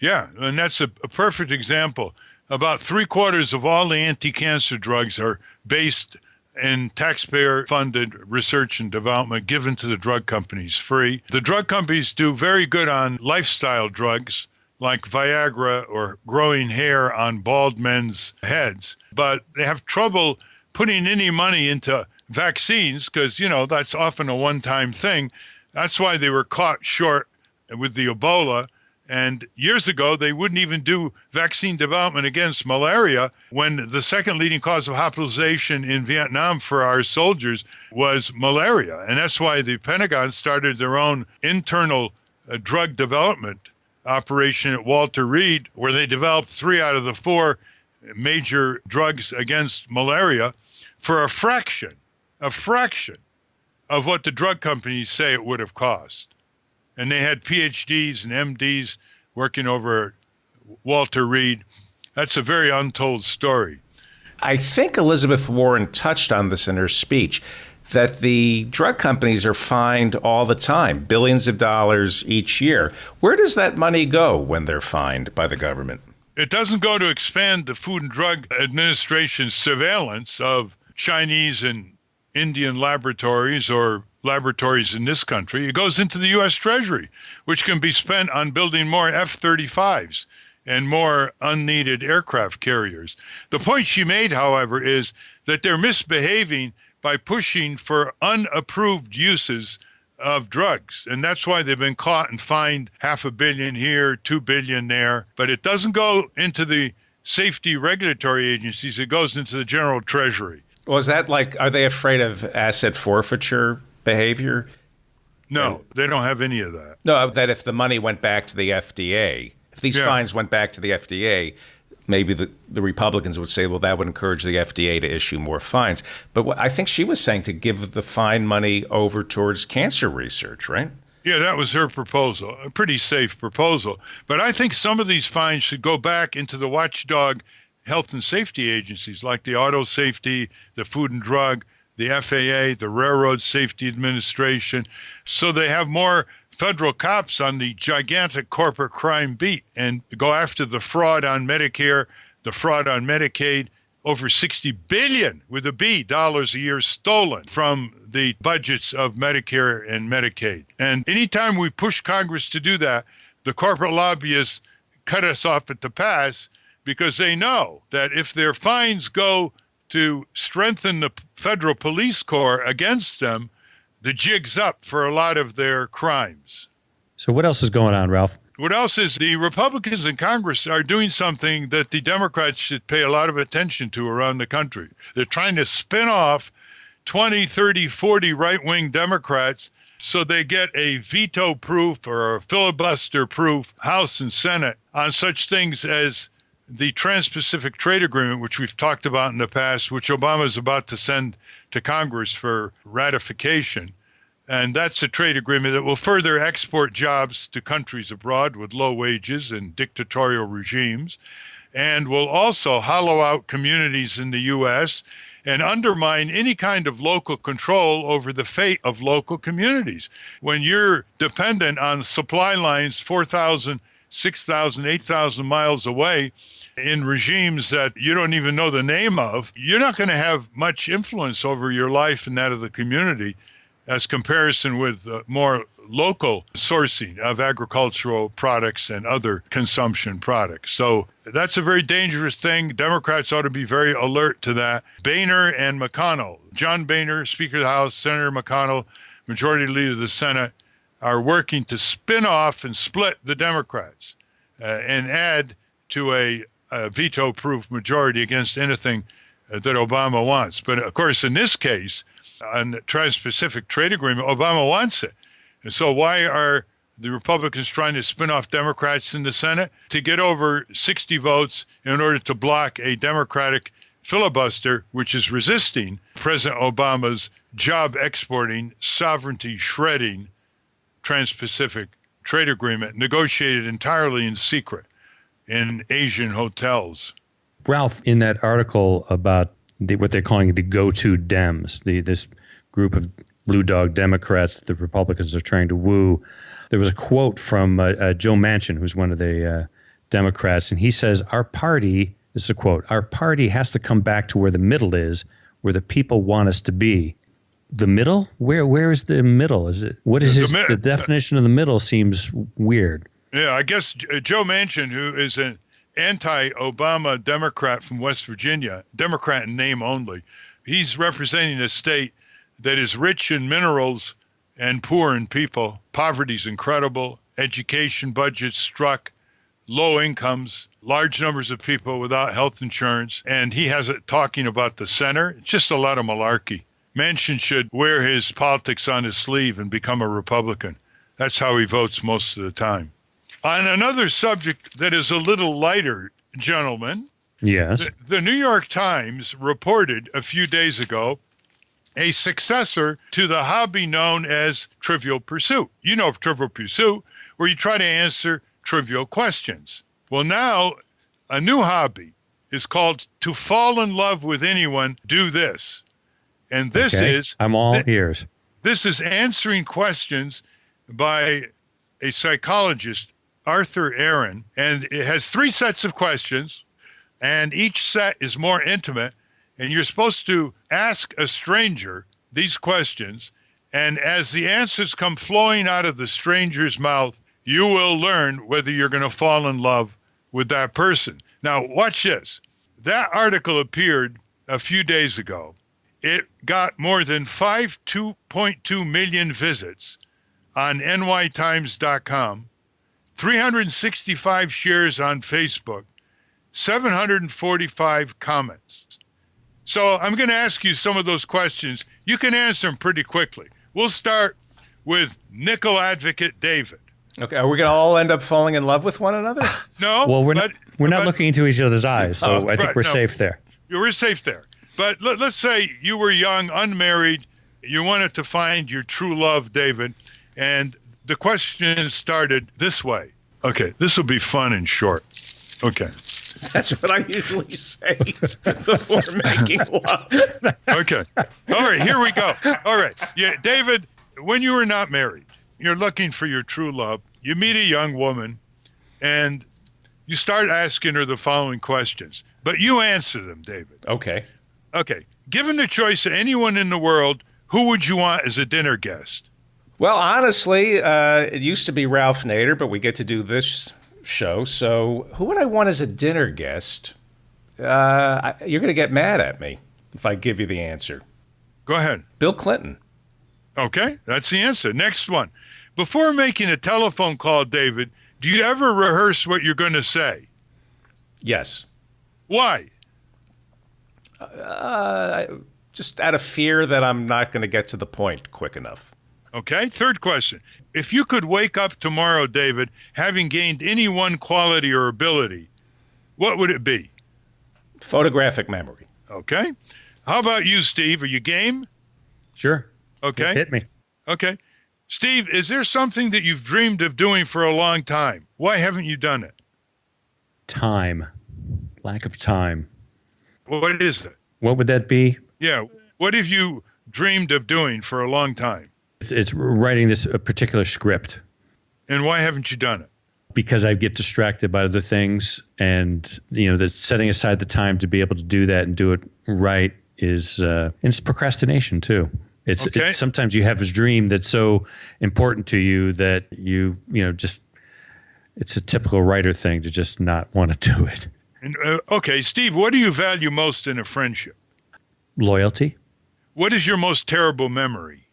Yeah, and that's a perfect example. About 3/4 of all the anti-cancer drugs are based in taxpayer-funded research and development given to the drug companies free. The drug companies do very good on lifestyle drugs, like Viagra or growing hair on bald men's heads. But they have trouble putting any money into vaccines because, that's often a one-time thing. That's why they were caught short with the Ebola. And years ago, they wouldn't even do vaccine development against malaria when the second leading cause of hospitalization in Vietnam for our soldiers was malaria. And that's why the Pentagon started their own internal drug development operation at Walter Reed, where they developed 3 out of the 4 major drugs against malaria for a fraction of what the drug companies say it would have cost. And they had PhDs and MDs working over at Walter Reed. That's a very untold story. I think Elizabeth Warren touched on this in her speech. that the drug companies are fined all the time, billions of dollars each year. Where does that money go when they're fined by the government? It doesn't go to expand the Food and Drug Administration's surveillance of Chinese and Indian laboratories or laboratories in this country. It goes into the U.S. Treasury, which can be spent on building more F-35s and more unneeded aircraft carriers. The point she made, however, is that they're misbehaving by pushing for unapproved uses of drugs. And that's why they've been caught and fined $500 million here, $2 billion there. But it doesn't go into the safety regulatory agencies. It goes into the General Treasury. Well, is that like, are they afraid of asset forfeiture behavior? No, they don't have any of that. No, that if the money went back to the FDA, if these fines went back to the FDA, maybe the Republicans would say, well, that would encourage the FDA to issue more fines. But what I think she was saying to give the fine money over towards cancer research, right? Yeah, that was her proposal, a pretty safe proposal. But I think some of these fines should go back into the watchdog health and safety agencies like the Auto Safety, the Food and Drug, the FAA, the Railroad Safety Administration, so they have more federal cops on the gigantic corporate crime beat and go after the fraud on Medicare, the fraud on Medicaid, over $60 billion with a B dollars a year stolen from the budgets of Medicare and Medicaid. And anytime we push Congress to do that, the corporate lobbyists cut us off at the pass because they know that if their fines go to strengthen the federal police corps against them, the jig's up for a lot of their crimes. So what else is going on, Ralph? What else is the Republicans in Congress are doing something that the Democrats should pay a lot of attention to around the country. They're trying to spin off 20, 30, 40 right-wing Democrats so they get a veto-proof or a filibuster-proof House and Senate on such things as the Trans-Pacific Trade Agreement, which we've talked about in the past, which Obama is about to send to Congress for ratification. And that's a trade agreement that will further export jobs to countries abroad with low wages and dictatorial regimes, and will also hollow out communities in the U.S. and undermine any kind of local control over the fate of local communities. When you're dependent on supply lines 4,000, 6,000, 8,000 miles away, in regimes that you don't even know the name of, you're not going to have much influence over your life and that of the community as comparison with more local sourcing of agricultural products and other consumption products. So that's a very dangerous thing. Democrats ought to be very alert to that. Boehner and McConnell, John Boehner, Speaker of the House, Senator McConnell, Majority Leader of the Senate, are working to spin off and split the Democrats and add to a veto-proof majority against anything that Obama wants. But of course, in this case, on the Trans-Pacific Trade Agreement, Obama wants it. And so why are the Republicans trying to spin off Democrats in the Senate? To get over 60 votes in order to block a Democratic filibuster, which is resisting President Obama's job exporting, sovereignty shredding Trans-Pacific Trade Agreement, negotiated entirely in secret in Asian hotels. Ralph, in that article about what they're calling the go-to Dems, this group of blue dog Democrats that the Republicans are trying to woo, there was a quote from Joe Manchin, who's one of the Democrats, and he says, "Our party," this is a quote, "our party has to come back to where the middle is, where the people want us to be." The middle? Where is the middle? Is it what is the definition of the middle? Seems weird. Yeah, I guess Joe Manchin, who is an anti-Obama Democrat from West Virginia, Democrat in name only, he's representing a state that is rich in minerals and poor in people. Poverty's incredible. Education budgets struck. Low incomes, large numbers of people without health insurance. And he has it talking about the center. It's just a lot of malarkey. Manchin should wear his politics on his sleeve and become a Republican. That's how he votes most of the time. On another subject that is a little lighter, gentlemen, yes, the New York Times reported a few days ago a successor to the hobby known as Trivial Pursuit. You know Trivial Pursuit, where you try to answer trivial questions. Well, now a new hobby is called To Fall in Love with Anyone, Do This. And this Okay. is I'm all ears. this is answering questions by a psychologist, Arthur Aaron, and it has 3 sets of questions, and each set is more intimate, and you're supposed to ask a stranger these questions, and as the answers come flowing out of the stranger's mouth, you will learn whether you're going to fall in love with that person. Now, watch this. That article appeared a few days ago. It got more than 2.2 million visits on nytimes.com, 365 shares on Facebook, 745 comments. So I'm going to ask you some of those questions. You can answer them pretty quickly. We'll start with nickel advocate David. Okay, are we going to all end up falling in love with one another? No. Well, we're not looking into each other's eyes, so Oh, I think right, we're no. safe there. We're safe there. But let's say you were young, unmarried, you wanted to find your true love, David, and the question started this way. Okay, this will be fun and short. Okay. That's what I usually say before making love. Okay. All right, here we go. All right. Yeah, David, when you were not married, you're looking for your true love. You meet a young woman and you start asking her the following questions, but you answer them, David. Okay. Okay. Given the choice of anyone in the world, who would you want as a dinner guest? Well, honestly, it used to be Ralph Nader, but we get to do this show. So who would I want as a dinner guest? You're going to get mad at me if I give you the answer. Go ahead. Bill Clinton. Okay, that's the answer. Next one. Before making a telephone call, David, do you ever rehearse what you're going to say? Yes. Why? Just out of fear that I'm not going to get to the point quick enough. Okay, third question. If you could wake up tomorrow, David, having gained any one quality or ability, what would it be? Photographic memory. Okay. How about you, Steve? Are you game? Sure. Okay. Hit me. Okay. Steve, is there something that you've dreamed of doing for a long time? Why haven't you done it? Time. Lack of time. What is it? What would that be? Yeah. What have you dreamed of doing for a long time? It's writing a particular script And why haven't you done it? because I get distracted by other things, and that setting aside the time to be able to do that and do it right is and it's procrastination too. It's Okay. sometimes you have this dream that's so important to you that you just it's a typical writer thing to just not want to do it. And, okay, Steve, what do you value most in a friendship? Loyalty. What is your most terrible memory?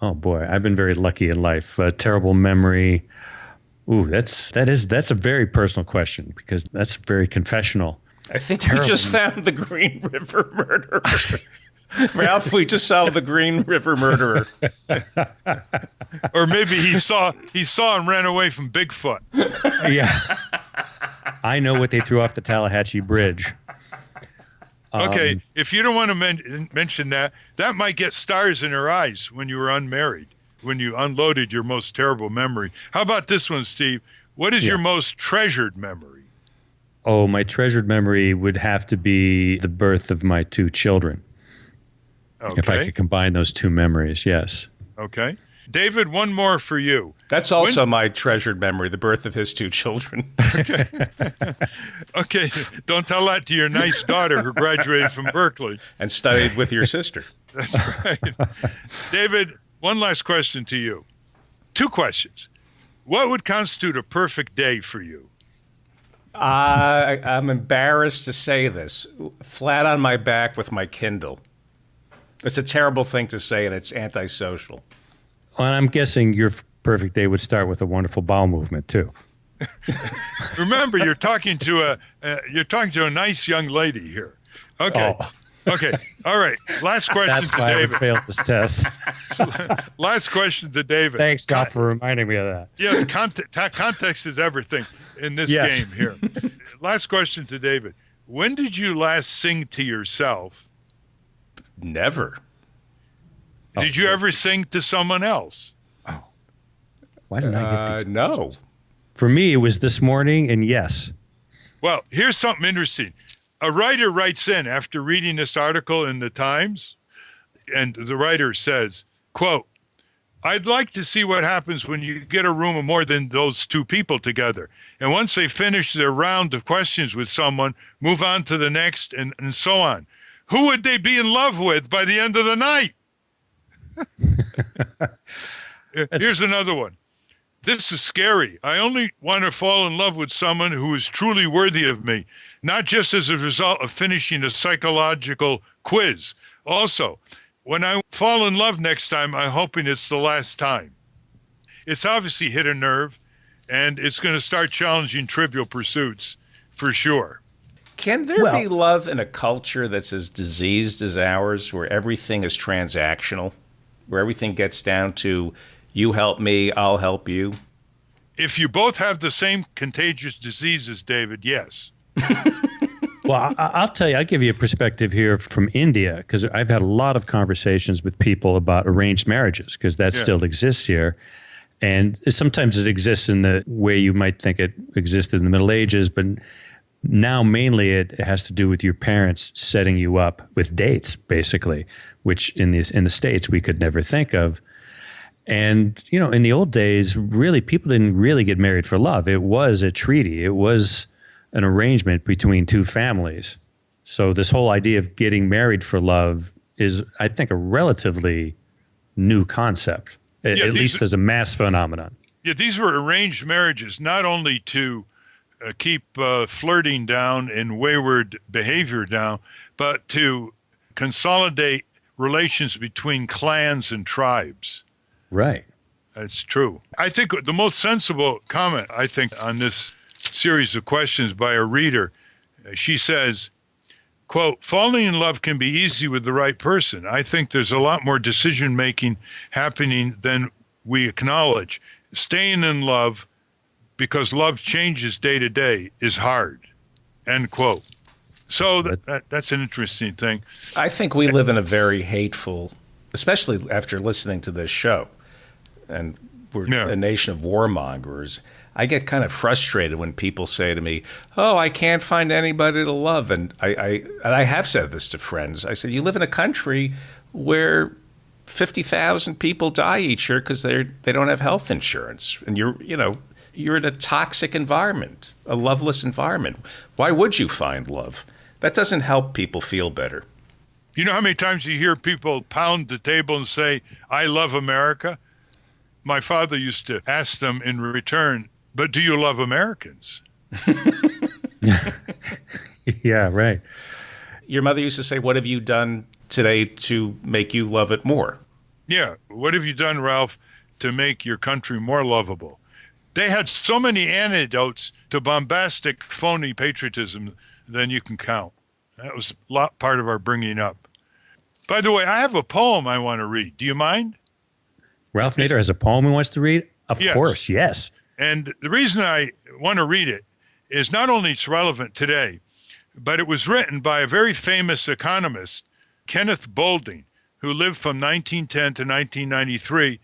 Oh boy, I've been very lucky in life. Terrible memory. Ooh, that's a very personal question because that's very confessional. I think we just found the Green River murderer. Ralph, we just solved the Green River murderer. Or maybe he saw and ran away from Bigfoot. Yeah. I know what they threw off the Tallahatchie Bridge. Okay, if you don't want to mention that might get stars in her eyes when you were unmarried, when you unloaded your most terrible memory. How about this one, Steve? What is your most treasured memory? Oh, my treasured memory would have to be the birth of my 2 children. Okay. If I could combine those 2 memories, yes. Okay. David, one more for you. That's also my treasured memory, the birth of his 2 children. Okay, don't tell that to your nice daughter who graduated from Berkeley. And studied with your sister. That's right. David, one last question to you. 2 questions. What would constitute a perfect day for you? I'm embarrassed to say this. Flat on my back with my Kindle. It's a terrible thing to say, and it's antisocial. And I'm guessing your perfect day would start with a wonderful bowel movement too. Remember, you're talking to a nice young lady here. Okay. Oh. Okay. All right. Last question That's to why I would David. fail this test. Last question to David. Thanks, Scott, for reminding me of that. Yes, context is everything in this Yes. game here. Last question to David. When did you last sing to yourself? Never. Did you ever sing to someone else? Why didn't I get these? No. For me, it was this morning, and yes. Well, here's something interesting. A writer writes in after reading this article in the Times, And the writer says, quote, "I'd like to see what happens when you get a room of more than those two people together. And once they finish their round of questions with someone, move on to the next and so on. Who would they be in love with by the end of the night?" Here's another one. "This is scary. I only want to fall in love with someone who is truly worthy of me, not just as a result of finishing a psychological quiz. Also, when I fall in love next time, I'm hoping it's the last time." It's obviously hit a nerve, and it's going to start challenging Trivial Pursuits for sure. Can there be love in a culture that's as diseased as ours, where everything is transactional, where everything gets down to you help me, I'll help you? If you both have the same contagious diseases, David, yes. Well, I'll tell you, I'll give you a perspective here from India, because I've had a lot of conversations with people about arranged marriages, because that still exists here. And sometimes it exists in the way you might think it existed in the Middle Ages, but now mainly it has to do with your parents setting you up with dates, basically, which in the States we could never think of. And, you know, in the old days, really, people didn't really get married for love. It was a treaty. It was an arrangement between two families. So this whole idea of getting married for love is, I think, a relatively new concept, at least as a mass phenomenon. Yeah, these were arranged marriages, not only to keep flirting down and wayward behavior down, but to consolidate relations between clans and tribes. Right. That's true. I think the most sensible comment, on this series of questions by a reader, she says, quote, "Falling in love can be easy with the right person. I think there's a lot more decision-making happening than we acknowledge. Staying in love, because love changes day to day, is hard," end quote. So that's an interesting thing. I think we live in a very hateful, especially after listening to this show, and we're a nation of warmongers. I get kind of frustrated when people say to me, "Oh, I can't find anybody to love." And I have said this to friends. I said, you live in a country where 50,000 people die each year because they don't have health insurance, and you're in a toxic environment, a loveless environment. Why would you find love? That doesn't help people feel better. You know how many times you hear people pound the table and say, "I love America"? My father used to ask them in return, "But do you love Americans?" Yeah, right. Your mother used to say, "What have you done today to make you love it more?" Yeah. What have you done, Ralph, to make your country more lovable? They had so many antidotes to bombastic, phony patriotism than you can count. That was a lot part of our bringing up. By the way, I have a poem I want to read. Do you mind? Ralph Nader has a poem he wants to read? Of course, yes. And the reason I want to read it is not only it's relevant today, but it was written by a very famous economist, Kenneth Boulding, who lived from 1910 to 1993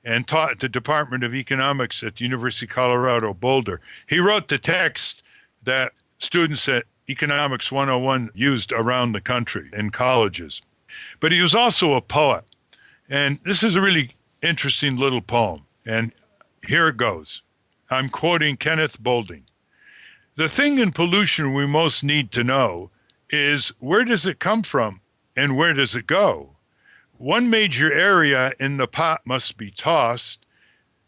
and taught at the Department of Economics at the University of Colorado, Boulder. He wrote the text that students at Economics 101 used around the country in colleges. But he was also a poet. And this is a really interesting little poem. And here it goes. I'm quoting Kenneth Boulding. "The thing in pollution we most need to know is, where does it come from and where does it go? One major area in the pot must be tossed,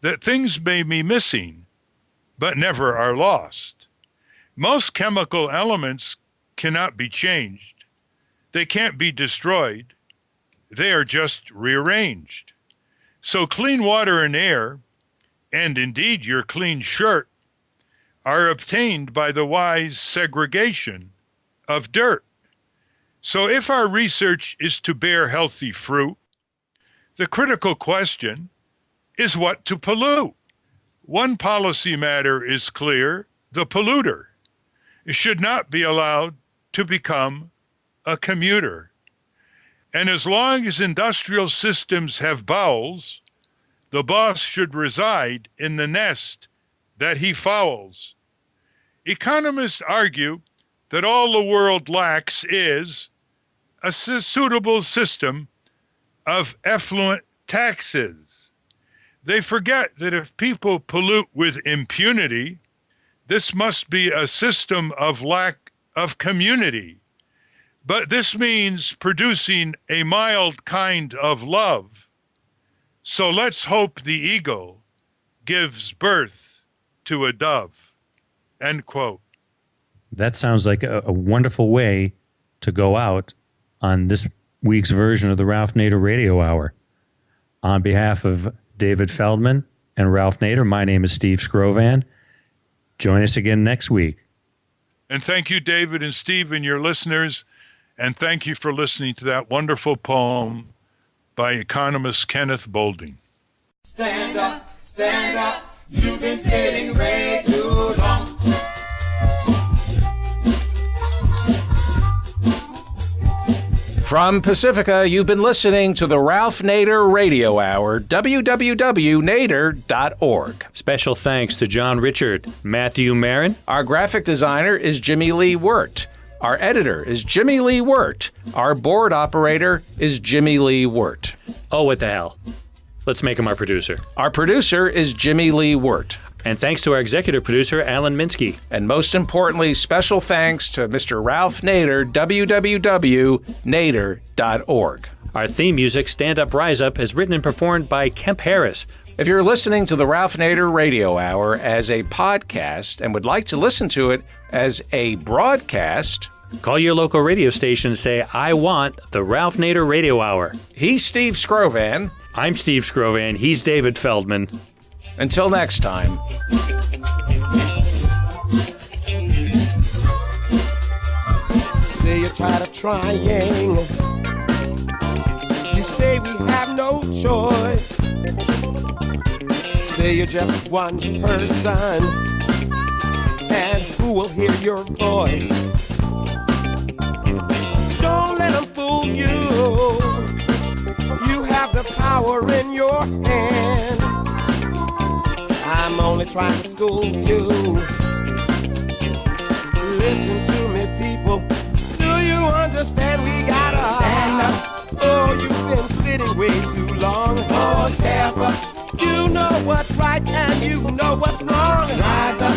that things may be missing, but never are lost. Most chemical elements cannot be changed. They can't be destroyed. They are just rearranged. So clean water and air, and indeed your clean shirt, are obtained by the wise segregation of dirt. So if our research is to bear healthy fruit, the critical question is what to pollute. One policy matter is clear: the polluter should not be allowed to become a commuter. And as long as industrial systems have bowels, the boss should reside in the nest that he fouls. Economists argue that all the world lacks is a suitable system of effluent taxes. They forget that if people pollute with impunity, this must be a system of lack of community. But this means producing a mild kind of love. So let's hope the eagle gives birth to a dove. End quote. That sounds like a wonderful way to go out on this week's version of the Ralph Nader Radio Hour. On behalf of David Feldman and Ralph Nader, my name is Steve Scrovan. Join us again next week. And thank you, David and Steve, and your listeners. And thank you for listening to that wonderful poem by economist Kenneth Boulding. Stand up, you've been sitting way too long. From Pacifica, you've been listening to the Ralph Nader Radio Hour, www.nader.org. Special thanks to John Richard, Matthew Marin. Our graphic designer is Jimmy Lee Wirt. Our editor is Jimmy Lee Wirt. Our board operator is Jimmy Lee Wirt. Oh, what the hell. Let's make him our producer. Our producer is Jimmy Lee Wirt. And thanks to our executive producer, Alan Minsky. And most importantly, special thanks to Mr. Ralph Nader, www.nader.org. Our theme music, Stand Up, Rise Up, is written and performed by Kemp Harris. If you're listening to the Ralph Nader Radio Hour as a podcast and would like to listen to it as a broadcast, call your local radio station and say, I want the Ralph Nader Radio Hour. He's Steve Scrovan. I'm Steve Scrovan. He's David Feldman. Until next time. Say you're tired of trying. You say we have no choice. Say you're just one person, and who will hear your voice? Don't let them fool you. You have the power in your hand. I'm only trying to school you. Listen to me, people. Do you understand? We gotta stand up. Oh, you've been sitting way too long. Oh, careful. You know what's right and you know what's wrong. Rise up.